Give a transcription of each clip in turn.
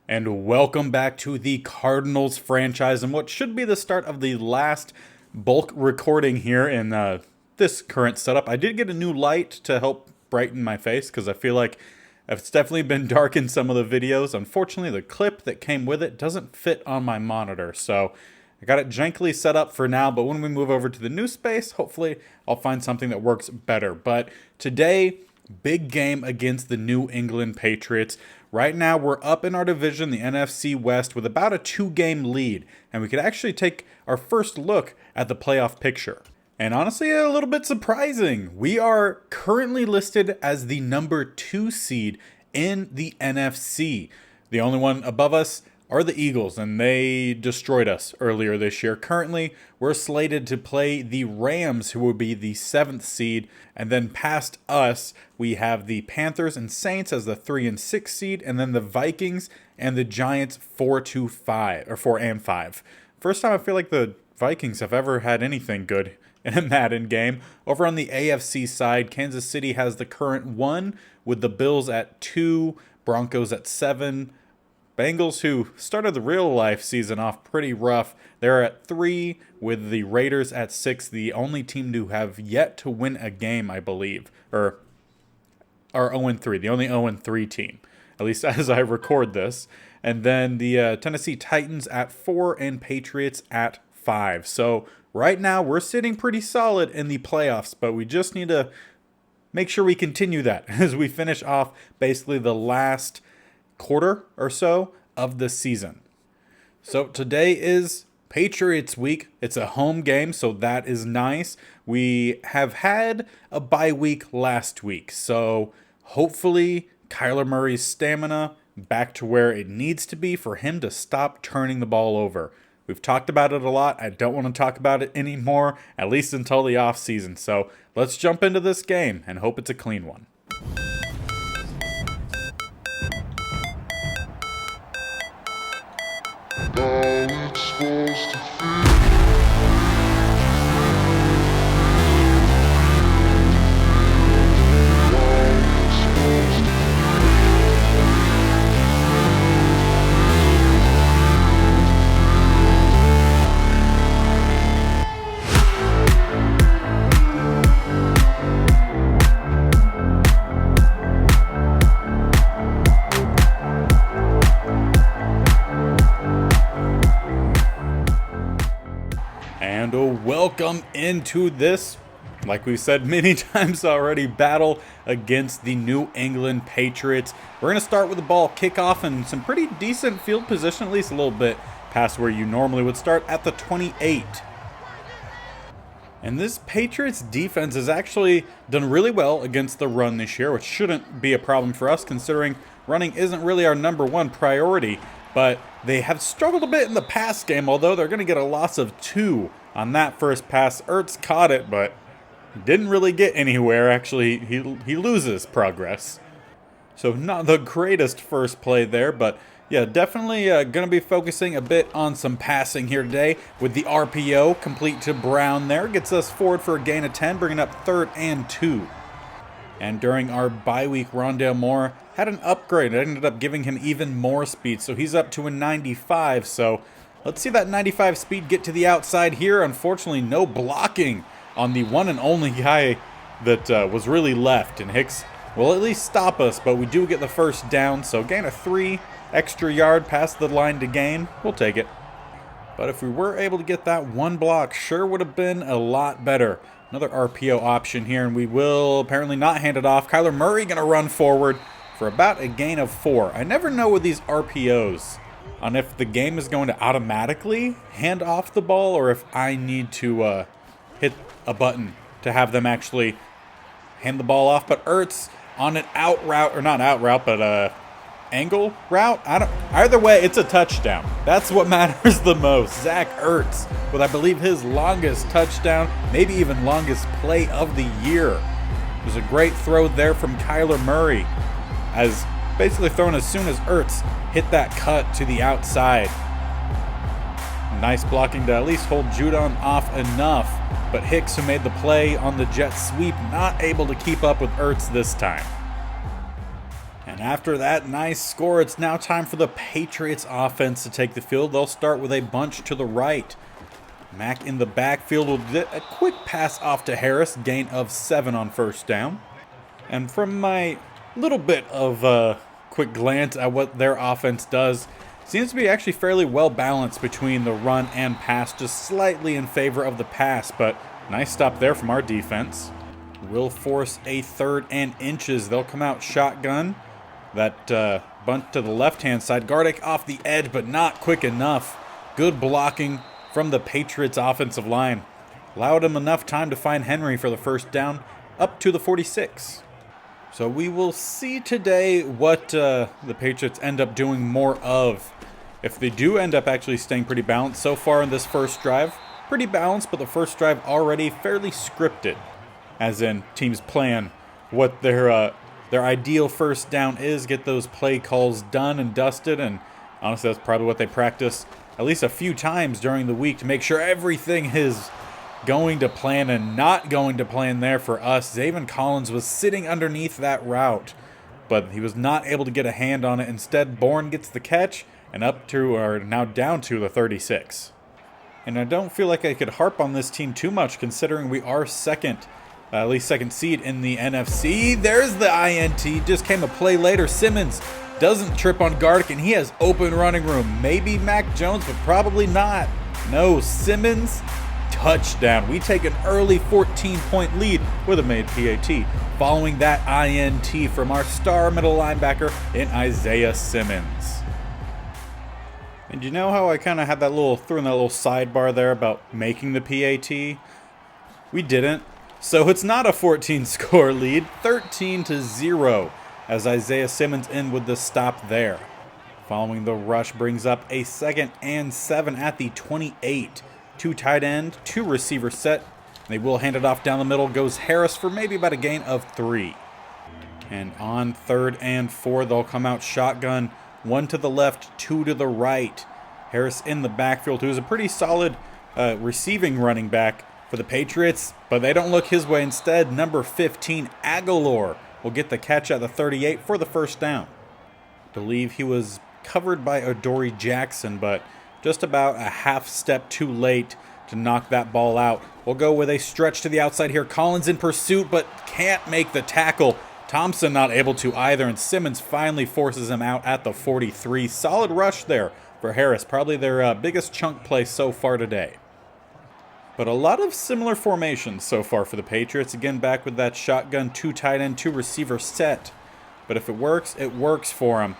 And welcome back to the Cardinals franchise and what should be the start of the last bulk recording here in this current setup. I did get a new light to help brighten my face because I feel like it's definitely been dark in some of the videos. Unfortunately, the clip that came with it doesn't fit on my monitor, so I got it jankily set up for now, but when we move over to the new space, hopefully I'll find something that works better. But today, big game against the New England Patriots. Right now, we're up in our division, the NFC West, with about a 2-game lead, and we could actually take our first look at the playoff picture. And honestly, a little bit surprising. We are currently listed as the number 2 seed in the NFC. The only one above us are the Eagles, and they destroyed us earlier this year. Currently, we're slated to play the Rams, who will be the 7th seed, and then past us, we have the Panthers and Saints as the 3 and 6 seed, and then the Vikings and the Giants 4 and 5. First time I feel like the Vikings have ever had anything good in a Madden game. Over on the AFC side, Kansas City has the current 1, with the Bills at 2, Broncos at 7, Bengals, who started the real-life season off pretty rough, they're at 3, with the Raiders at 6, the only team to have yet to win a game, I believe. Or are 0-3, the only 0-3 team, at least as I record this. And then the Tennessee Titans at 4 and Patriots at 5. So right now, we're sitting pretty solid in the playoffs, but we just need to make sure we continue that as we finish off basically the last quarter or so of the season. So today is Patriots week. It's a home game, so that is nice. We have had a bye week last week, so hopefully Kyler Murray's stamina back to where it needs to be for him to stop turning the ball over. We've talked about it a lot. I don't want to talk about it anymore, at least until the offseason. So let's jump into this game and hope it's a clean one. And welcome into this, like we've said many times already, battle against the New England Patriots. We're going to start with the ball kickoff and some pretty decent field position, at least a little bit past where you normally would start at the 28. And this Patriots defense has actually done really well against the run this year, which shouldn't be a problem for us considering running isn't really our number 1 priority. But they have struggled a bit in the pass game, although they're going to get a loss of 2 on that first pass. Ertz caught it, but didn't really get anywhere. Actually, he loses progress. So not the greatest first play there, but yeah, definitely going to be focusing a bit on some passing here today with the RPO complete to Brown there. Gets us forward for a gain of 10, bringing up 3rd and 2. And during our bye week, Rondale Moore had an upgrade. It ended up giving him even more speed, so he's up to a 95. So let's see that 95 speed get to the outside here. Unfortunately, no blocking on the one and only guy that was really left. And Hicks will at least stop us, but we do get the first down. So gain of 3, extra yard past the line to gain. We'll take it. But if we were able to get that one block, sure would have been a lot better. Another RPO option here, and we will apparently not hand it off. Kyler Murray going to run forward for about a gain of 4. I never know with these RPOs on if the game is going to automatically hand off the ball or if I need to hit a button to have them actually hand the ball off. But Ertz on an out route, or not out route, but angle route. Either way, it's a touchdown. That's what matters the most. Zach Ertz with, I believe, his longest touchdown, maybe even longest play of the year. It was a great throw there from Kyler Murray, as basically thrown as soon as Ertz hit that cut to the outside. Nice blocking to at least hold Judon off enough, but Hicks, who made the play on the jet sweep, not able to keep up with Ertz this time. And after that nice score, it's now time for the Patriots offense to take the field. They'll start with a bunch to the right. Mack in the backfield will get a quick pass off to Harris, gain of 7 on first down. And from my little bit of quick glance at what their offense does, seems to be actually fairly well balanced between the run and pass, just slightly in favor of the pass, but nice stop there from our defense. Will force a 3rd and inches. They'll come out shotgun. That bunt to the left-hand side. Gardick off the edge, but not quick enough. Good blocking from the Patriots offensive line. Allowed him enough time to find Henry for the first down, up to the 46. So we will see today what the Patriots end up doing more of. If they do end up actually staying pretty balanced so far in this first drive, pretty balanced, but the first drive already fairly scripted. As in, teams plan what their ideal first down is, get those play calls done and dusted, and honestly that's probably what they practice at least a few times during the week to make sure everything is going to plan and not going to plan there for us. Zaven Collins was sitting underneath that route, but he was not able to get a hand on it. Instead, Bourne gets the catch and now down to the 36. And I don't feel like I could harp on this team too much considering we are at least second seed in the NFC. There's the INT. Just came a play later. Simmons doesn't trip on Gardick, and he has open running room. Maybe Mac Jones, but probably not. No, Simmons, touchdown. We take an early 14-point lead with a made PAT, following that INT from our star middle linebacker in Isaiah Simmons. And you know how I kind of had threw in that little sidebar there about making the PAT? We didn't. So it's not a 14-score lead, 13-0, as Isaiah Simmons in with the stop there. Following the rush brings up a 2nd and 7 at the 28. 2 tight end, 2 receiver set. They will hand it off down the middle. Goes Harris for maybe about a gain of 3. And on 3rd and 4, they'll come out shotgun. 1 to the left, 2 to the right. Harris in the backfield, who's a pretty solid receiving running back for the Patriots, but they don't look his way. Instead, number 15, Aguilar, will get the catch at the 38 for the first down. I believe he was covered by Adoree Jackson, but just about a half step too late to knock that ball out. We'll go with a stretch to the outside here. Collins in pursuit, but can't make the tackle. Thompson not able to either, and Simmons finally forces him out at the 43. Solid rush there for Harris, probably their biggest chunk play so far today. But a lot of similar formations so far for the Patriots. Again, back with that shotgun, 2 tight end, 2 receiver set. But if it works for them.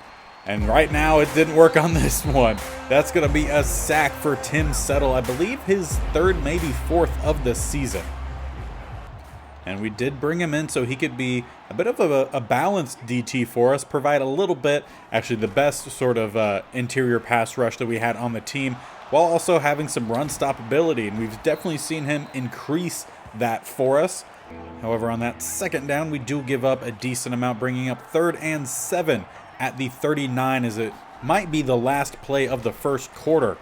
And right now, it didn't work on this one. That's going to be a sack for Tim Settle. I believe his 3rd, maybe 4th of the season. And we did bring him in so he could be a bit of a balanced DT for us, provide a little bit, actually the best sort of interior pass rush that we had on the team, while also having some run stop ability, and we've definitely seen him increase that for us. However, on that 2nd down, we do give up a decent amount, bringing up 3rd and 7 at the 39, as it might be the last play of the first quarter.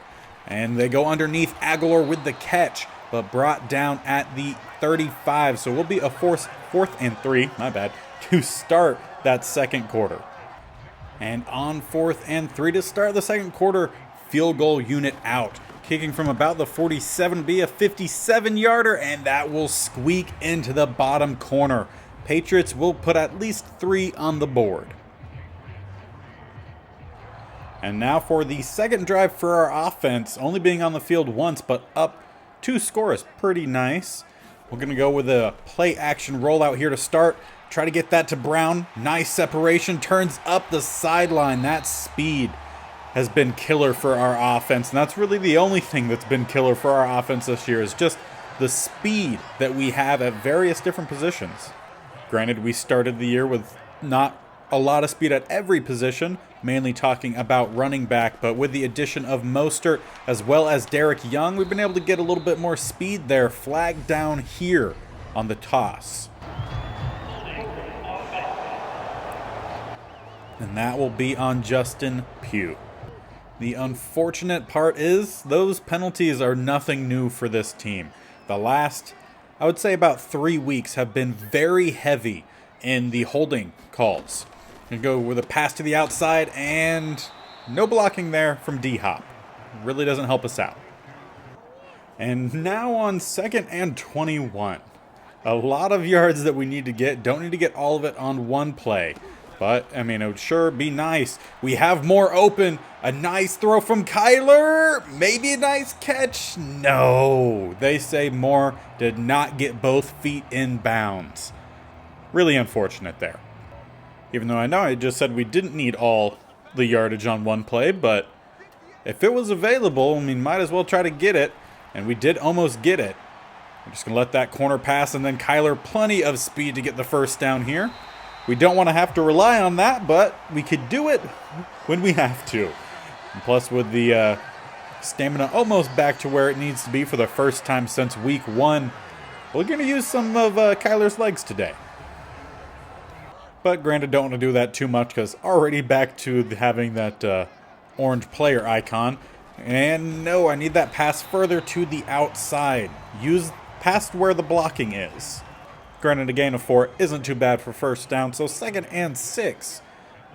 And they go underneath Aguilar with the catch, but brought down at the 35. So we'll be a 4th and 3, my bad, to start that 2nd quarter. And on 4th and 3 to start the 2nd quarter, field goal unit out. Kicking from about the 47 be a 57-yarder, and that will squeak into the bottom corner. Patriots will put at least 3 on the board. And now for the 2nd drive for our offense, only being on the field once, but up 2 scores. Pretty nice. We're going to go with a play action rollout here to start. Try to get that to Brown. Nice separation. Turns up the sideline. That speed has been killer for our offense. And that's really the only thing that's been killer for our offense this year, is just the speed that we have at various different positions. Granted, we started the year with not a lot of speed at every position, mainly talking about running back, but with the addition of Mostert as well as Derek Young, we've been able to get a little bit more speed there. Flag down here on the toss. And that will be on Justin Pugh. The unfortunate part is those penalties are nothing new for this team. The last, I would say about 3 weeks, have been very heavy in the holding calls. Gonna go with a pass to the outside, and no blocking there from D-Hop. Really doesn't help us out. And now on 2nd and 21. A lot of yards that we need to get. Don't need to get all of it on one play. But, I mean, it would sure be nice. We have more open. A nice throw from Kyler. Maybe a nice catch. No. They say Moore did not get both feet in bounds. Really unfortunate there. Even though I know I just said we didn't need all the yardage on one play. But if it was available, I mean, might as well try to get it. And we did almost get it. We're just going to let that corner pass, and then Kyler plenty of speed to get the first down here. We don't want to have to rely on that, but we could do it when we have to. And plus, with the stamina almost back to where it needs to be for the first time since week 1, we're going to use some of Kyler's legs today. But granted, don't want to do that too much because already back to having that orange player icon. And no, I need that pass further to the outside. Use past where the blocking is. Granted, a gain of 4 isn't too bad for first down, so 2nd and 6.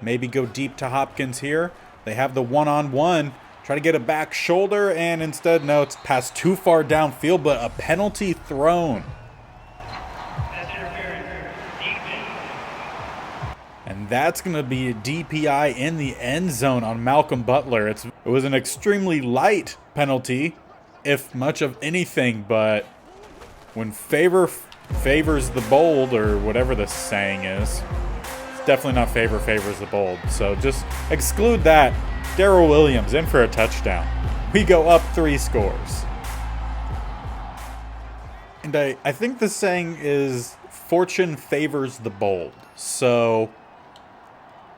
Maybe go deep to Hopkins here. They have the one-on-one. Try to get a back shoulder, and instead, no, it's passed too far downfield, but a penalty thrown. And that's going to be a DPI in the end zone on Malcolm Butler. It was an extremely light penalty, if much of anything, but when favors the bold, or whatever the saying is, it's definitely not favors the bold. So just exclude that. Darrell Williams in for a touchdown. We go up 3 scores. And I think the saying is fortune favors the bold. So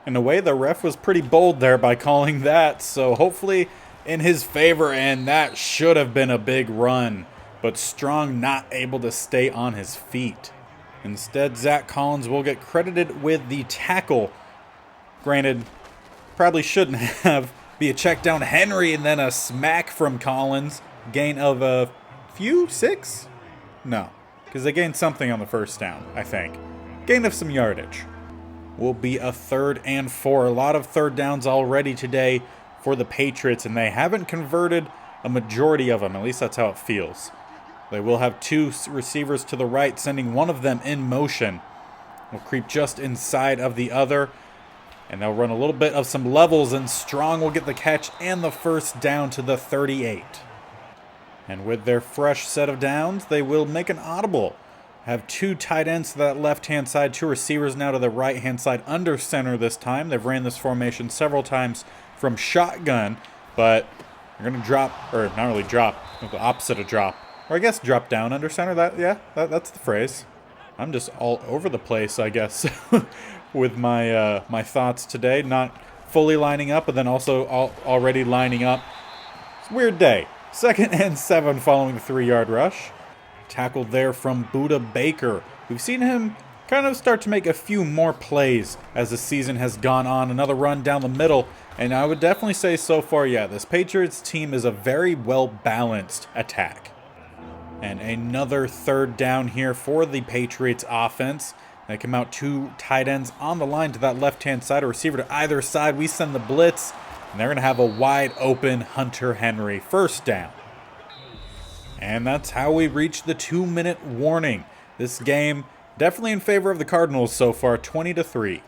in a way, the ref was pretty bold there by calling that, so hopefully in his favor, and that should have been a big run, but Strong not able to stay on his feet. Instead, Zach Collins will get credited with the tackle. Granted, probably shouldn't have. Be a check down Henry and then a smack from Collins. Gain of a few? 6? No, because they gained something on the first down, I think. Gain of some yardage. Will be a 3rd and 4. A lot of third downs already today for the Patriots, and they haven't converted a majority of them. At least that's how it feels. They will have 2 receivers to the right, sending one of them in motion. Will creep just inside of the other, and they'll run a little bit of some levels, and Strong will get the catch and the first down to the 38. And with their fresh set of downs, they will make an audible. Have 2 tight ends to that left-hand side, 2 receivers now to the right-hand side under center this time. They've ran this formation several times from shotgun, but they're going to drop, or not really drop, the opposite of drop. Or I guess drop down under center. That's the phrase. I'm just all over the place, I guess, with my my thoughts today. Not fully lining up, but then also already lining up. It's a weird day. 2nd and 7 following the 3-yard rush. Tackle there from Budda Baker. We've seen him kind of start to make a few more plays as the season has gone on. Another run down the middle, and I would definitely say so far, yeah, this Patriots team is a very well-balanced attack. And another 3rd down here for the Patriots offense. They come out 2 tight ends on the line to that left-hand side, a receiver to either side. We send the blitz, and they're going to have a wide-open Hunter Henry first down. And that's how we reach the 2-minute warning. This game definitely in favor of the Cardinals so far, 20-3.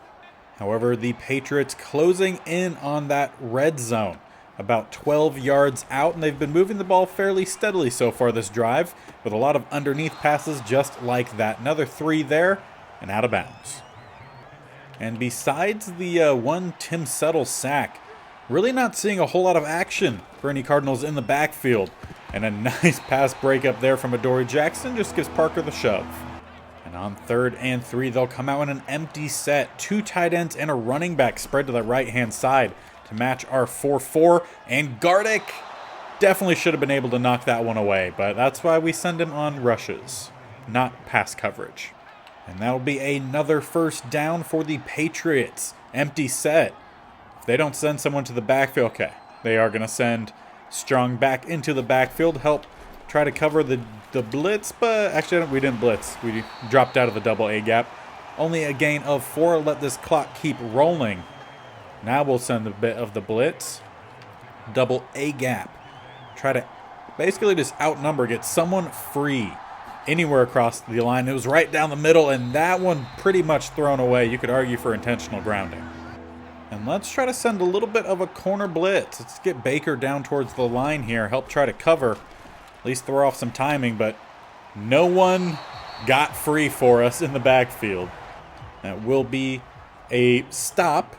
However, the Patriots closing in on that red zone, about 12 yards out, and they've been moving the ball fairly steadily so far this drive, with a lot of underneath passes just like that. Another 3 there, and out of bounds. And besides the one Tim Settle sack, really not seeing a whole lot of action for any Cardinals in the backfield. And a nice pass breakup there from Adoree Jackson just gives Parker the shove. And on 3rd and 3, they'll come out in an empty set. 2 tight ends and a running back spread to the right-hand side to match our 4-4. And Gardick definitely should have been able to knock that one away, but that's why we send him on rushes, not pass coverage. And that'll be another first down for the Patriots. Empty set. If they don't send someone to the backfield, okay, they are going to send Strong back into the backfield, help try to cover the blitz, but actually we didn't blitz. We dropped out of the double A gap. Only a gain of 4. Let this clock keep rolling. Now we'll send a bit of the blitz. Double A gap. Try to basically just outnumber, get someone free anywhere across the line. It was right down the middle, and that one pretty much thrown away. You could argue for intentional grounding. And let's try to send a little bit of a corner blitz. Let's get Baker down towards the line here. Help try to cover. At least throw off some timing, but no one got free for us in the backfield. That will be a stop,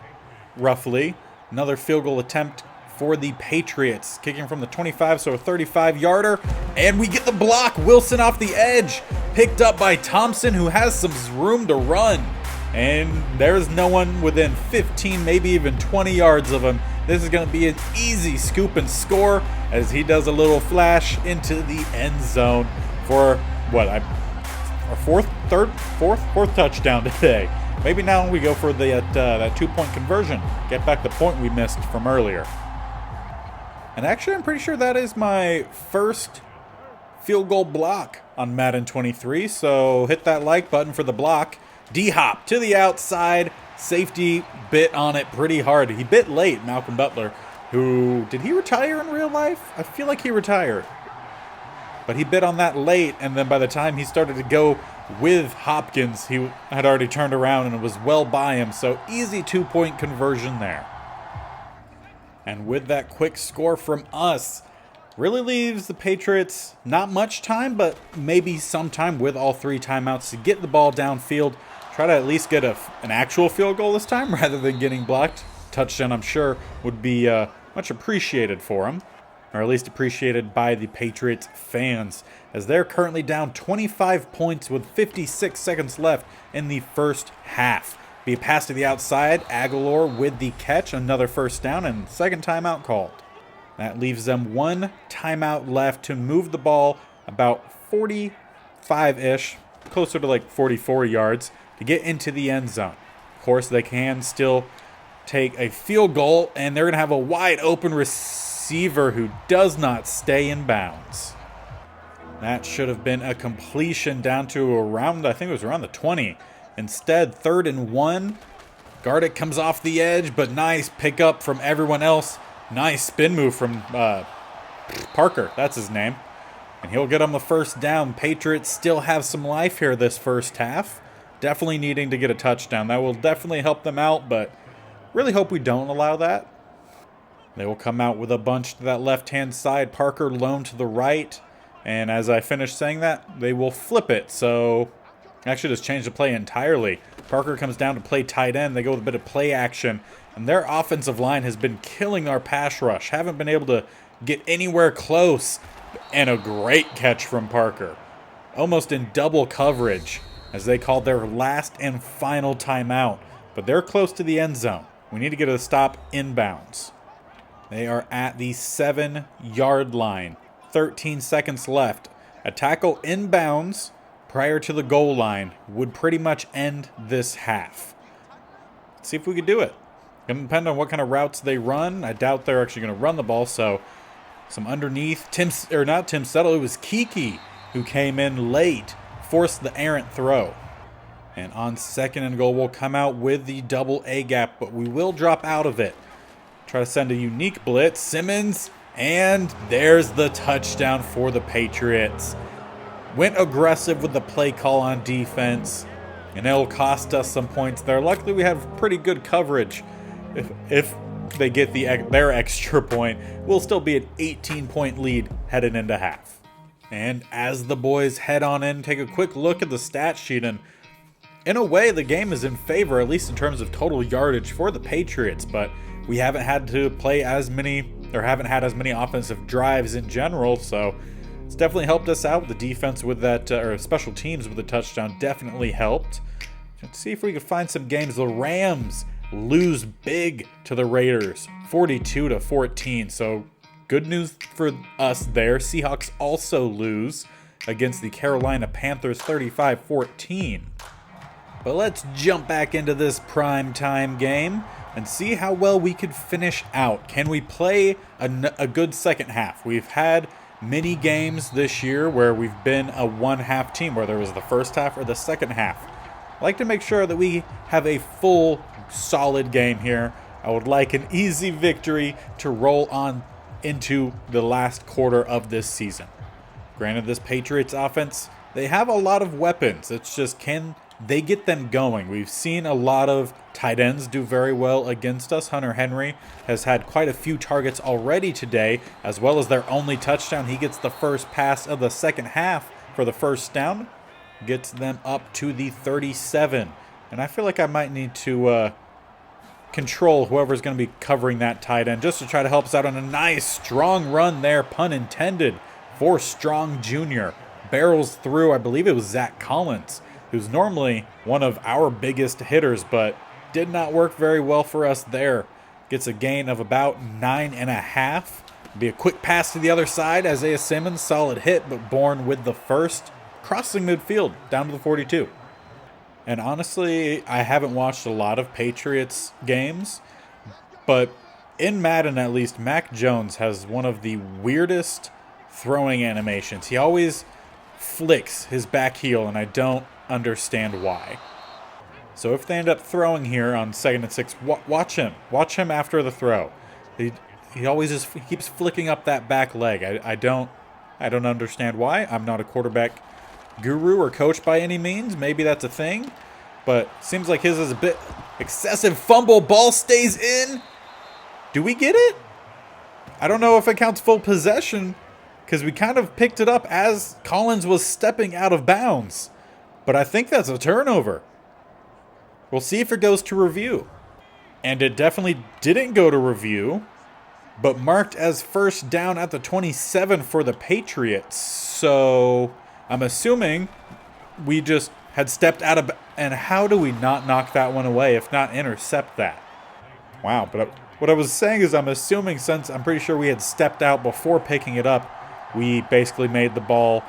roughly. Another field goal attempt for the Patriots. Kicking from the 25, so a 35-yarder. And we get the block. Wilson off the edge. Picked up by Thompson, who has some room to run. And there's no one within 15, maybe even 20 yards of him. This is going to be an easy scoop and score as he does a little flash into the end zone for what? Our fourth touchdown today. Maybe now we go for that 2-point conversion. Get back the point we missed from earlier. And actually, I'm pretty sure that is my first field goal block on Madden 23. So hit that like button for the block. D-hop to the outside. Safety bit on it pretty hard. He bit late, Malcolm Butler, who, did he retire in real life? I feel like he retired. But he bit on that late, and then by the time he started to go with Hopkins, he had already turned around and it was well by him. So easy 2-point conversion there. And with that quick score from us, really leaves the Patriots not much time, but maybe some time with all 3 timeouts to get the ball downfield. Try to at least get an actual field goal this time rather than getting blocked. Touchdown, I'm sure, would be much appreciated for him, or at least appreciated by the Patriots fans, as they're currently down 25 points with 56 seconds left in the first half. Be a pass to the outside. Aguilar with the catch, another first down, and second timeout called. That leaves them 1 timeout left to move the ball about 45-ish, closer to like 44 yards, to get into the end zone. Of course, they can still take a field goal, and they're going to have a wide open receiver who does not stay in bounds. That should have been a completion down to around, I think it was around the 20. Instead, 3rd and 1. Gardick comes off the edge, but nice pickup from everyone else. Nice spin move from Parker, that's his name. And he'll get him the first down. Patriots still have some life here this first half. Definitely needing to get a touchdown. That will definitely help them out, but really hope we don't allow that. They will come out with a bunch to that left-hand side. Parker lone to the right. And as I finish saying that, they will flip it. So actually just change the play entirely. Parker comes down to play tight end. They go with a bit of play action. And their offensive line has been killing our pass rush. Haven't been able to get anywhere close. And a great catch from Parker. Almost in double coverage as they called their last and final timeout. But they're close to the end zone. We need to get a stop inbounds. They are at the 7-yard line. 13 seconds left. A tackle inbounds prior to the goal line would pretty much end this half. Let's see if we can do it. Going to depend on what kind of routes they run. I doubt they're actually going to run the ball, so some underneath. Not Tim Settle, it was Kiki who came in late, forced the errant throw. And on 2nd and goal, we'll come out with the double A gap, but we will drop out of it. Try to send a unique blitz. Simmons, and there's the touchdown for the Patriots. Went aggressive with the play call on defense, and it'll cost us some points there. Luckily, we have pretty good coverage. If they get their extra point, we'll still be an 18-point lead headed into half. And as the boys head on in, take a quick look at the stat sheet, and in a way, the game is in favor, at least in terms of total yardage for the Patriots, but we haven't had to play as many, or haven't had as many offensive drives in general, so it's definitely helped us out. The defense with that, or special teams with the touchdown definitely helped. Let's see if we can find some games. The Rams lose big to the Raiders, 42-14, so good news for us there. Seahawks also lose against the Carolina Panthers, 35-14. But let's jump back into this primetime game and see how well we could finish out. Can we play a good second half? We've had many games this year where we've been a one-half team, whether it was the first half or the second half. I like to make sure that we have a full, solid game here. I would like an easy victory to roll on into the last quarter of this season. Granted, this Patriots offense, they have a lot of weapons. It's just, can they get them going? We've seen a lot of tight ends do very well against us. Hunter Henry has had quite a few targets already today, as well as their only touchdown. He gets the first pass of the second half for the first down. Gets them up to the 37. And I feel like I might need to control whoever's going to be covering that tight end just to try to help us out on a nice, strong run there, pun intended, for Strong Jr. Barrels through, I believe it was Zach Collins, who's normally one of our biggest hitters, but did not work very well for us there. Gets a gain of about 9.5. Be a quick pass to the other side. Isaiah Simmons, solid hit, but born with the first, crossing midfield down to the 42. And honestly, I haven't watched a lot of Patriots games, but in Madden at least, Mac Jones has one of the weirdest throwing animations. He always flicks his back heel, and I don't understand why. So if they end up throwing here on 2nd and 6, watch him. Watch him after the throw. He always just keeps flicking up that back leg. I don't understand why. I'm not a quarterback guru or coach by any means. Maybe that's a thing, but seems like his is a bit excessive. Fumble, ball stays in. Do we get it? I don't know if it counts full possession because we kind of picked it up as Collins was stepping out of bounds, but I think that's a turnover. We'll see if it goes to review. And it definitely didn't go to review, but marked as first down at the 27 for the Patriots. So I'm assuming we just had stepped out of... And how do we not knock that one away, if not intercept that? Wow, but what I was saying is I'm assuming, since I'm pretty sure we had stepped out before picking it up, we basically made the ball...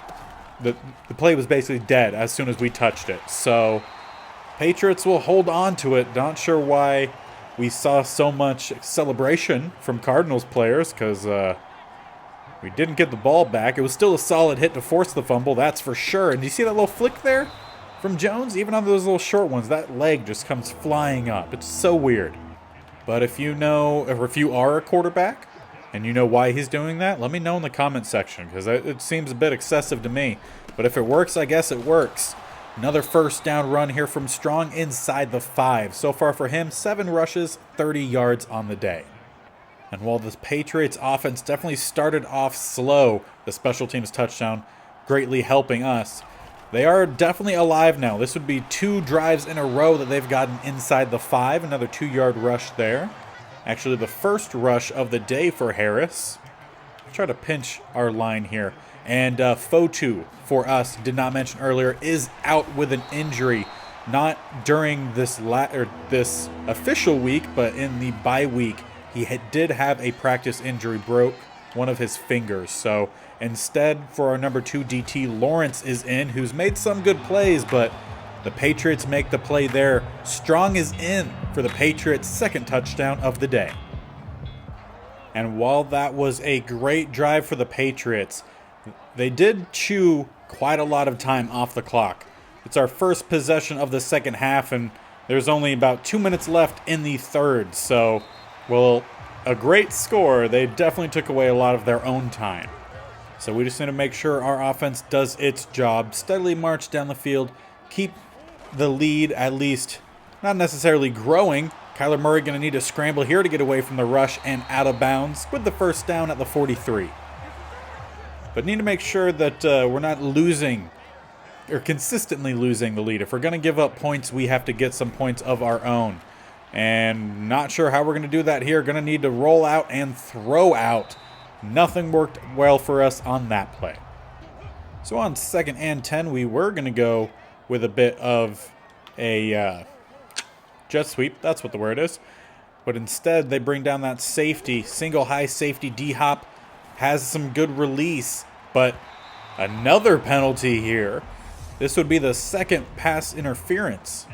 The play was basically dead as soon as we touched it. So Patriots will hold on to it. Not sure why we saw so much celebration from Cardinals players, because we didn't get the ball back. It was still a solid hit to force the fumble, that's for sure. And do you see that little flick there from Jones? Even on those little short ones, that leg just comes flying up. It's so weird. But if you know, or if you are a quarterback and you know why he's doing that, let me know in the comment section, because it seems a bit excessive to me. But if it works, I guess it works. Another first down run here from Strong inside the 5. So far for him, 7 rushes, 30 yards on the day. And while the Patriots offense definitely started off slow, the special teams touchdown greatly helping us, they are definitely alive now. This would be 2 drives in a row that they've gotten inside the 5. Another 2-yard rush there. Actually, the first rush of the day for Harris. Let's try to pinch our line here. And Fotu, for us, did not mention earlier, is out with an injury. Not during this this official week, but in the bye week. He did have a practice injury, broke one of his fingers. So instead, for our number 2 DT, Lawrence is in, who's made some good plays, but the Patriots make the play there. Strong is in for the Patriots' second touchdown of the day. And while that was a great drive for the Patriots, they did chew quite a lot of time off the clock. It's our first possession of the second half, and there's only about 2 minutes left in the third. So, well, a great score. They definitely took away a lot of their own time. So we just need to make sure our offense does its job. Steadily march down the field. Keep the lead at least not necessarily growing. Kyler Murray going to need to scramble here to get away from the rush and out of bounds with the first down at the 43. But need to make sure that we're not losing or consistently losing the lead. If we're going to give up points, we have to get some points of our own. And not sure how we're going to do that here. Going to need to roll out and throw out. Nothing worked well for us on that play. So on 2nd and 10, we were going to go with a bit of a jet sweep. That's what the word is. But instead, they bring down that safety. Single high safety. D-Hop has some good release. But another penalty here. This would be the second pass interference.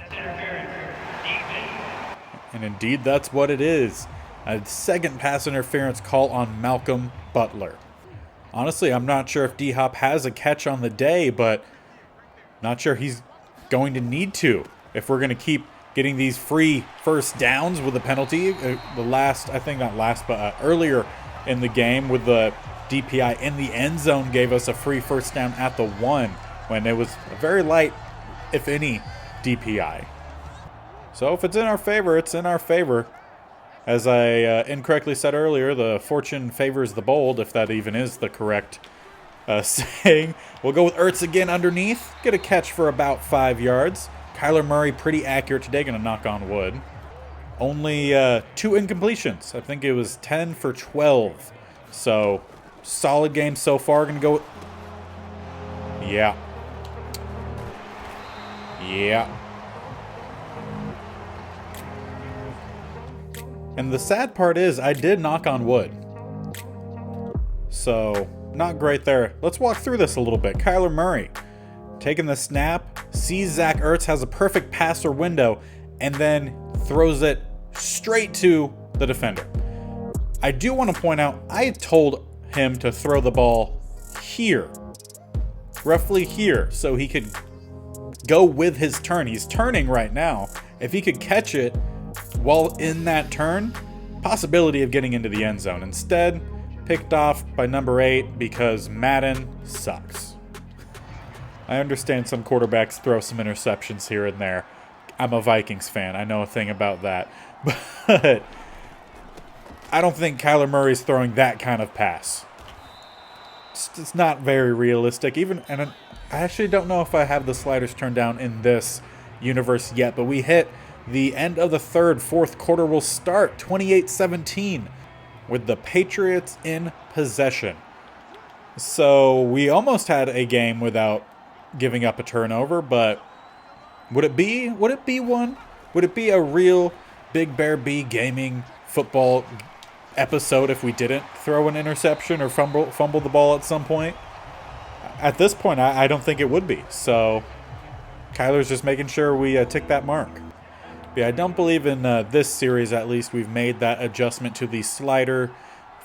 And indeed, that's what it is. A second pass interference call on Malcolm Butler. Honestly, I'm not sure if D-Hop has a catch on the day, but not sure he's going to need to. if we're going to keep getting these free first downs with a penalty. Earlier in the game with the DPI in the end zone gave us a free first down at the 1 when it was a very light, if any, DPI. So if it's in our favor, it's in our favor. As I incorrectly said earlier, the fortune favors the bold, if that even is the correct saying. We'll go with Ertz again underneath. Get a catch for about 5 yards. Kyler Murray pretty accurate today, going to knock on wood. Only 2 incompletions. I think it was 10 for 12. So, solid game so far. Going to go with... Yeah. And the sad part is, I did knock on wood. So, not great there. Let's walk through this a little bit. Kyler Murray taking the snap, sees Zach Ertz, has a perfect passer window, and then throws it straight to the defender. I do want to point out, I told him to throw the ball here, roughly here, so he could go with his turn. He's turning right now. If he could catch it while in that turn, possibility of getting into the end zone. Instead, picked off by number 8 because Madden sucks. I understand some quarterbacks throw some interceptions here and there. I'm a Vikings fan. I know a thing about that. But I don't think Kyler Murray's throwing that kind of pass. It's not very realistic. And I actually don't know if I have the sliders turned down in this universe yet, but we hit the end of the fourth quarter will start 28-17 with the Patriots in possession. So we almost had a game without giving up a turnover, but would it be one? Would it be a real Big Bear B gaming football episode if we didn't throw an interception or fumble the ball at some point? At this point, I don't think it would be. So Kyler's just making sure we tick that mark. But yeah, I don't believe in this series, at least, we've made that adjustment to the slider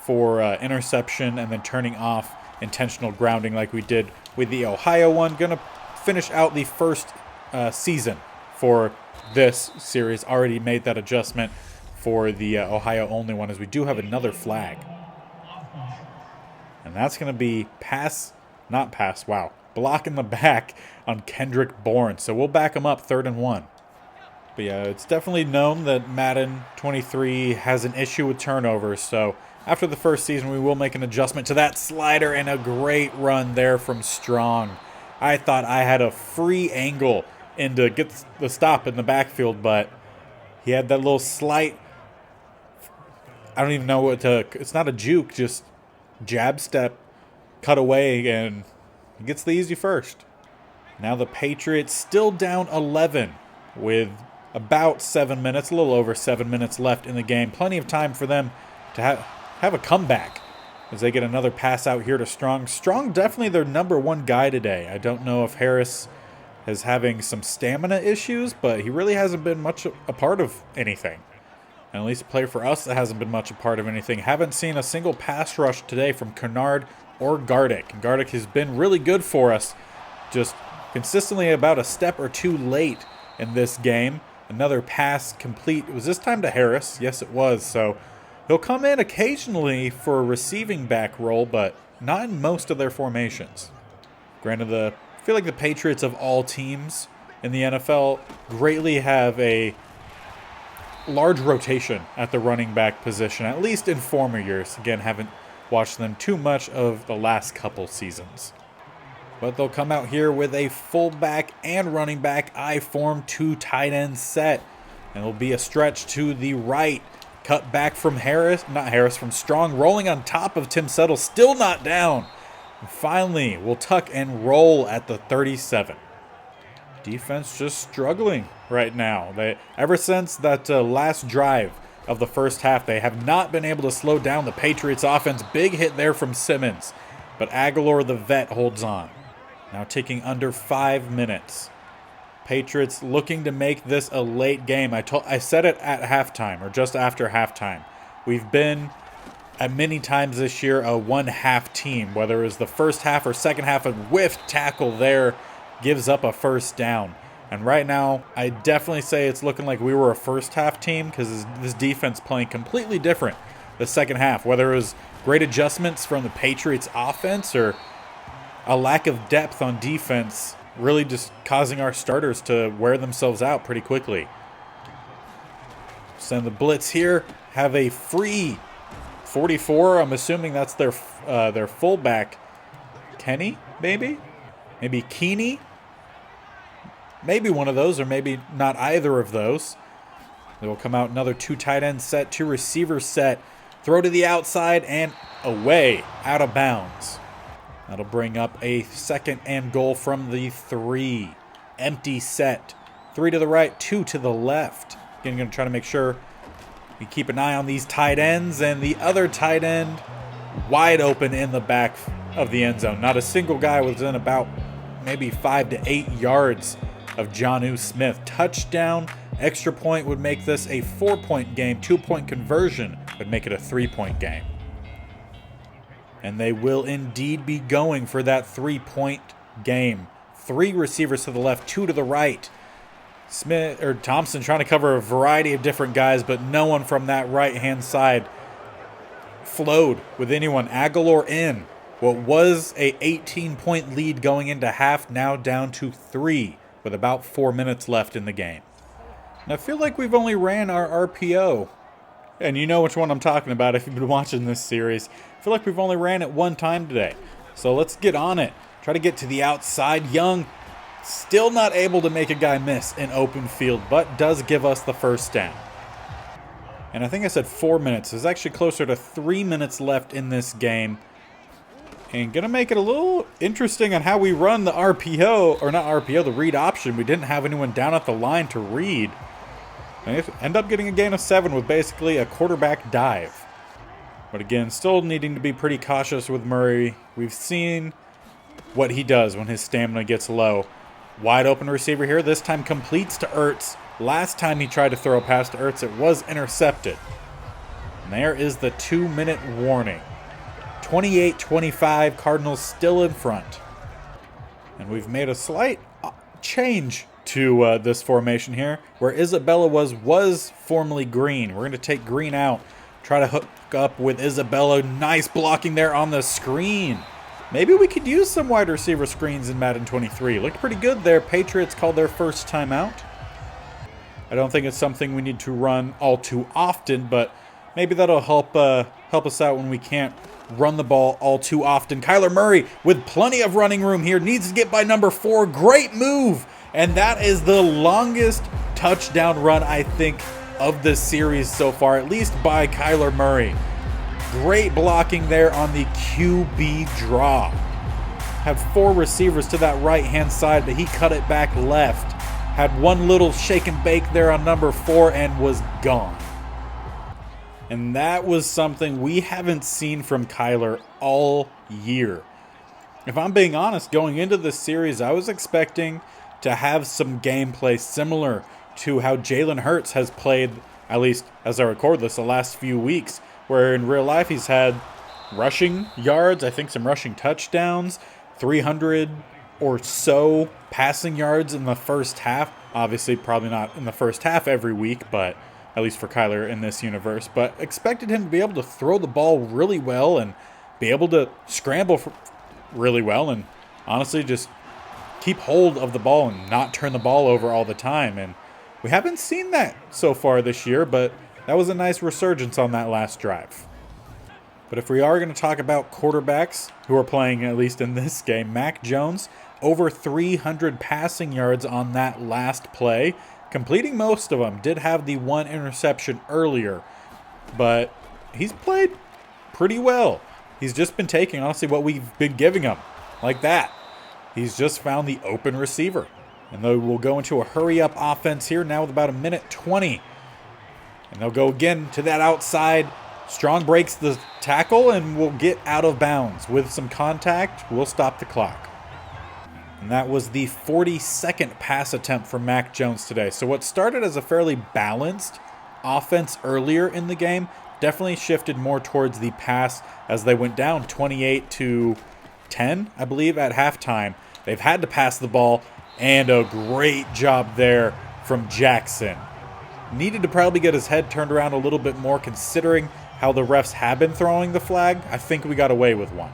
for interception and then turning off intentional grounding like we did with the Ohio one. Going to finish out the first season for this series. Already made that adjustment for the Ohio only one, as we do have another flag. And that's going to be block in the back on Kendrick Bourne. So we'll back him up 3rd and 1. But yeah, it's definitely known that Madden 23 has an issue with turnovers. So after the first season, we will make an adjustment to that slider, and a great run there from Strong. I thought I had a free angle in to get the stop in the backfield, but he had that little slight, I don't even know what to, it's not a juke, just jab step, cut away, and he gets the easy first. Now the Patriots still down 11 with about 7 minutes, a little over 7 minutes left in the game. Plenty of time for them to have a comeback as they get another pass out here to Strong. Strong definitely their number 1 guy today. I don't know if Harris is having some stamina issues, but he really hasn't been much a part of anything. And at least a player for us that hasn't been much a part of anything. Haven't seen a single pass rush today from Kennard or Gardick. Gardick has been really good for us, just consistently about a step or 2 late in this game. Another pass complete. It was this time to Harris. Yes, it was. So he'll come in occasionally for a receiving back role, but not in most of their formations. Granted, I feel like the Patriots of all teams in the NFL greatly have a large rotation at the running back position, at least in former years. Again, haven't watched them too much of the last couple seasons. But they'll come out here with a fullback and running back I-form 2 tight end set. And it'll be a stretch to the right. Cut back from from Strong, rolling on top of Tim Settle, still not down. And finally, we'll tuck and roll at the 37. Defense just struggling right now. Ever since that last drive of the first half, they have not been able to slow down the Patriots offense. Big hit there from Simmons. But Aguilar, the vet, holds on. Now taking under 5 minutes. Patriots looking to make this a late game. I said it at halftime, or just after halftime. We've been at many times this year a one-half team, whether it was the first half or second half. A whiff tackle there gives up a first down. And right now, I definitely say it's looking like we were a first half team because this defense playing completely different the second half. Whether it was great adjustments from the Patriots offense or a lack of depth on defense, really just causing our starters to wear themselves out pretty quickly. Send the blitz here. Have a free 44. I'm assuming that's their fullback. Kenny, maybe? Maybe Keeney? Maybe one of those, or maybe not either of those. They will come out another 2 tight end set, 2 receiver set. Throw to the outside and away, out of bounds. That'll bring up a 2nd and goal from the 3. Empty set. 3 to the right, 2 to the left. Again, going to try to make sure we keep an eye on these tight ends. And the other tight end wide open in the back of the end zone. Not a single guy within about maybe 5 to 8 yards of Jonnu Smith. Touchdown, extra point would make this a 4-point game. 2-point conversion would make it a 3-point game. And they will indeed be going for that 3-point game. 3 receivers to the left, 2 to the right. Thompson trying to cover a variety of different guys, but no one from that right-hand side flowed with anyone. Aguilar in. What was a 18-point lead going into half, now down to 3 with about 4 minutes left in the game. And I feel like we've only ran our RPO. And you know which one I'm talking about if you've been watching this series. I feel like we've only ran it 1 time today. So let's get on it. Try to get to the outside. Young still not able to make a guy miss in open field, but does give us the first down. And I think I said 4 minutes. There's actually closer to 3 minutes left in this game. And going to make it a little interesting on how we run the RPO, or not RPO, the read option. We didn't have anyone down at the line to read. And end up getting a gain of 7 with basically a quarterback dive. But again, still needing to be pretty cautious with Murray. We've seen what he does when his stamina gets low. Wide open receiver here. This time completes to Ertz. Last time he tried to throw a pass to Ertz, it was intercepted. And there is the 2-minute warning. 28-25, Cardinals still in front. And we've made a slight change to this formation here, where Isabella was formerly Green. We're going to take Green out, try to hook up with Isabella. Nice blocking there on the screen. Maybe we could use some wide receiver screens in Madden 23. Looked pretty good there. Patriots called their first timeout. I don't think it's something we need to run all too often, but maybe that'll help us out when we can't run the ball all too often. Kyler Murray with plenty of running room here. Needs to get by number 4. Great move. And that is the longest touchdown run, I think, of the series so far, at least by Kyler Murray. Great blocking there on the QB draw. Had 4 receivers to that right-hand side, but he cut it back left. Had one little shake and bake there on number 4 and was gone. And that was something we haven't seen from Kyler all year. If I'm being honest, going into this series, I was expecting to have some gameplay similar to how Jalen Hurts has played, at least as I record this, the last few weeks, where in real life he's had rushing yards, I think some rushing touchdowns, 300 or so passing yards in the first half. Obviously, probably not in the first half every week, but at least for Kyler in this universe. But expected him to be able to throw the ball really well and be able to scramble really well and honestly just keep hold of the ball and not turn the ball over all the time. And we haven't seen that so far this year, but that was a nice resurgence on that last drive. But if we are going to talk about quarterbacks who are playing, at least in this game, Mac Jones, over 300 passing yards on that last play, completing most of them. Did have the 1 interception earlier, but he's played pretty well. He's just been taking, honestly, what we've been giving him, like that. He's just found the open receiver. And they will go into a hurry-up offense here now with about 1:20. And they'll go again to that outside. Strong breaks the tackle and will get out of bounds. With some contact, we'll stop the clock. And that was the 42nd pass attempt from Mac Jones today. So what started as a fairly balanced offense earlier in the game definitely shifted more towards the pass as they went down 28-10, I believe, at halftime. They've had to pass the ball And a great job there from Jackson. Needed to probably get his head turned around a little bit more considering how the refs have been throwing the flag. I think we got away with one.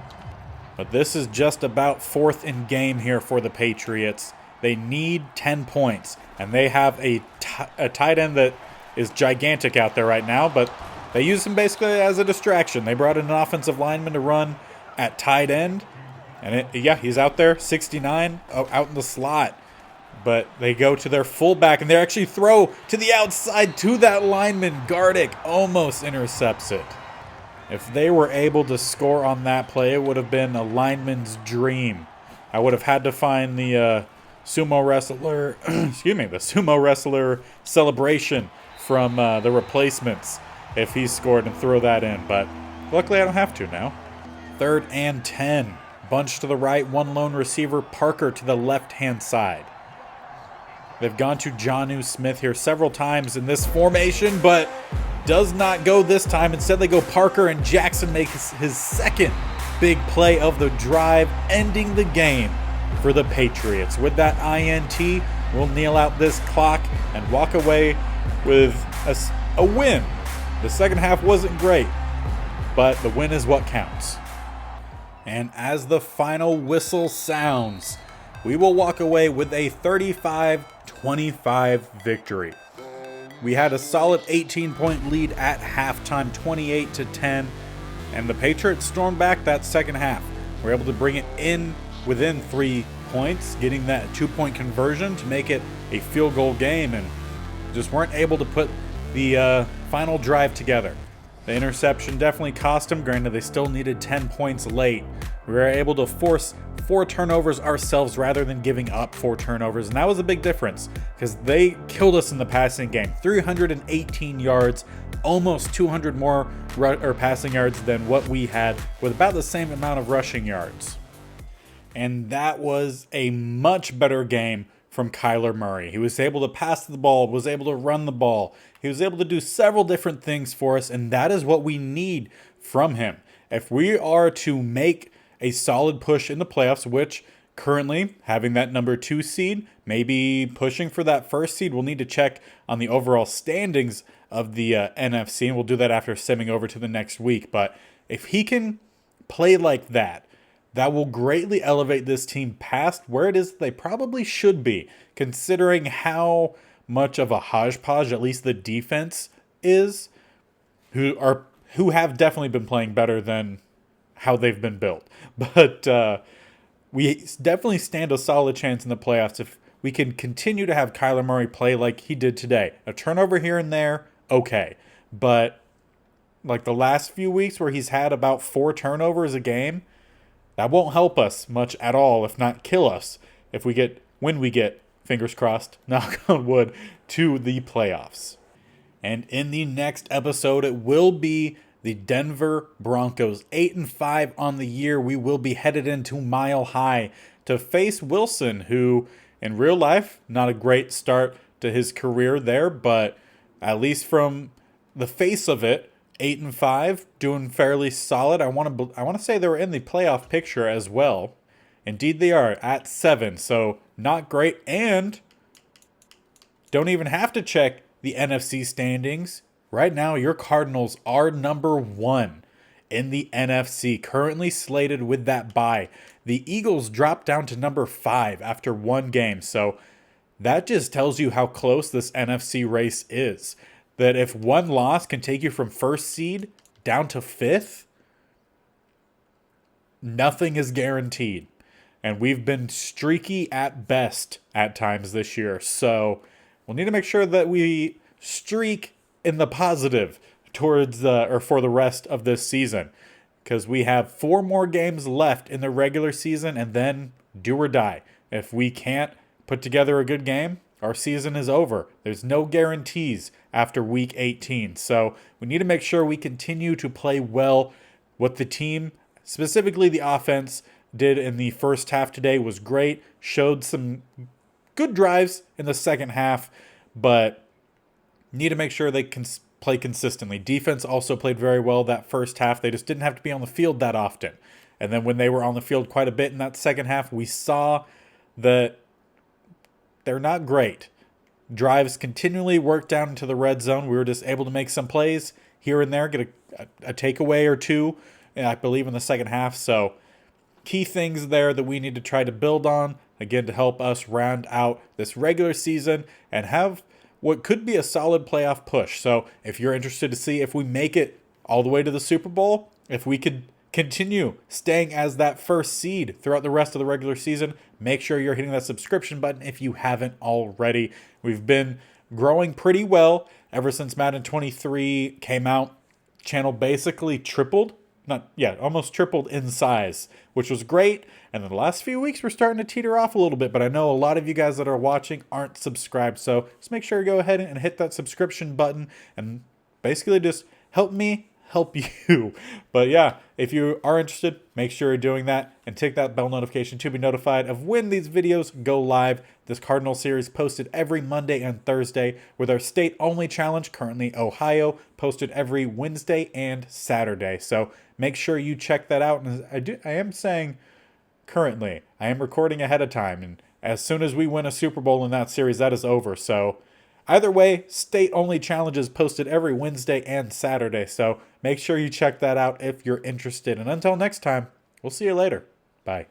But this is just about fourth in game here for the Patriots. They need 10 points. And they have a tight end that is gigantic out there right now. But they use him basically as a distraction. They brought in an offensive lineman to run at tight end. And he's out there, 69, out in the slot. But they go to their fullback, and they actually throw to the outside to that lineman. Gardick almost intercepts it. If they were able to score on that play, it would have been a lineman's dream. I would have had to find the sumo wrestler, the sumo wrestler celebration from the replacements if he scored and throw that in. But luckily I don't have to now. 3rd and 10. Bunch to the right, one lone receiver, Parker to the left-hand side. They've gone to Jonnu Smith here several times in this formation, but does not go this time. Instead, they go Parker, and Jackson makes his second big play of the drive, ending the game for the Patriots. With that INT, we'll kneel out this clock and walk away with a win. The second half wasn't great, but the win is what counts. And as the final whistle sounds, we will walk away with a 35-25 victory. We had a solid 18-point lead at halftime, 28-10, and the Patriots stormed back that second half. We're able to bring it in within 3 points, getting that 2-point conversion to make it a field goal game, and just weren't able to put the final drive together. The interception definitely cost them. Granted, they still needed 10 points late. We were able to force 4 turnovers ourselves rather than giving up 4 turnovers. And that was a big difference because they killed us in the passing game. 318 yards, almost 200 more passing yards than what we had, with about the same amount of rushing yards. And that was a much better game from Kyler Murray. He was able to pass the ball, was able to run the ball. He was able to do several different things for us, and that is what we need from him. If we are to make a solid push in the playoffs, which currently having that number 2 seed, maybe pushing for that 1st seed, we'll need to check on the overall standings of the NFC, and we'll do that after simming over to the next week. But if he can play like that, that will greatly elevate this team past where it is they probably should be, considering how much of a hodgepodge at least the defense is, who have definitely been playing better than how they've been built. But we definitely stand a solid chance in the playoffs if we can continue to have Kyler Murray play like he did today. A turnover here and there, okay. But like the last few weeks where he's had about 4 turnovers a game, that won't help us much at all, if not kill us, when we get, fingers crossed, knock on wood, to the playoffs. And in the next episode, it will be the Denver Broncos, 8-5 on the year. We will be headed into Mile High to face Wilson, who in real life, not a great start to his career there, but at least from the face of it, 8-5, doing fairly solid. I want to say they were in the playoff picture as well. Indeed, they are at 7, so not great. And don't even have to check the NFC standings. Right now, your Cardinals are number 1 in the NFC, currently slated with that bye. The Eagles dropped down to number 5 after 1 game, so that just tells you how close this NFC race is. That if one loss can take you from 1st seed down to 5th, nothing is guaranteed. And we've been streaky at best at times this year. So we'll need to make sure that we streak in the positive towards for the rest of this season. Because we have 4 more games left in the regular season and then do or die. If we can't put together a good game, our season is over. There's no guarantees after week 18. So we need to make sure we continue to play well. What the team, specifically the offense, did in the first half today was great. Showed some good drives in the second half, but need to make sure they can play consistently. Defense also played very well that first half. They just didn't have to be on the field that often. And then when they were on the field quite a bit in that second half, we saw that they're not great. Drives continually work down into the red zone. We were just able to make some plays here and there, get a takeaway or two, I believe, in the second half. So key things there that we need to try to build on, again, to help us round out this regular season and have what could be a solid playoff push. So if you're interested to see if we make it all the way to the Super Bowl, if we could continue staying as that first seed throughout the rest of the regular season, make sure you're hitting that subscription button if you haven't already. We've been growing pretty well ever since Madden 23 came out. Channel basically tripled. Almost tripled in size, which was great. And in the last few weeks, we're starting to teeter off a little bit. But I know a lot of you guys that are watching aren't subscribed. So just make sure you go ahead and hit that subscription button and basically just help me help you. But yeah, if you are interested, make sure you're doing that and tick that bell notification to be notified of when these videos go live. This Cardinal series posted every Monday and Thursday, with our state-only challenge, currently Ohio, posted every Wednesday and Saturday. So make sure you check that out. And I am saying currently, I am recording ahead of time, and as soon as we win a Super Bowl in that series, that is over. So either way, state-only challenges posted every Wednesday and Saturday. So make sure you check that out if you're interested. And until next time, we'll see you later. Bye.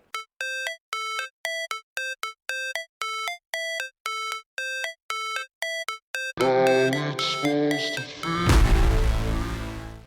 How it's supposed to feel.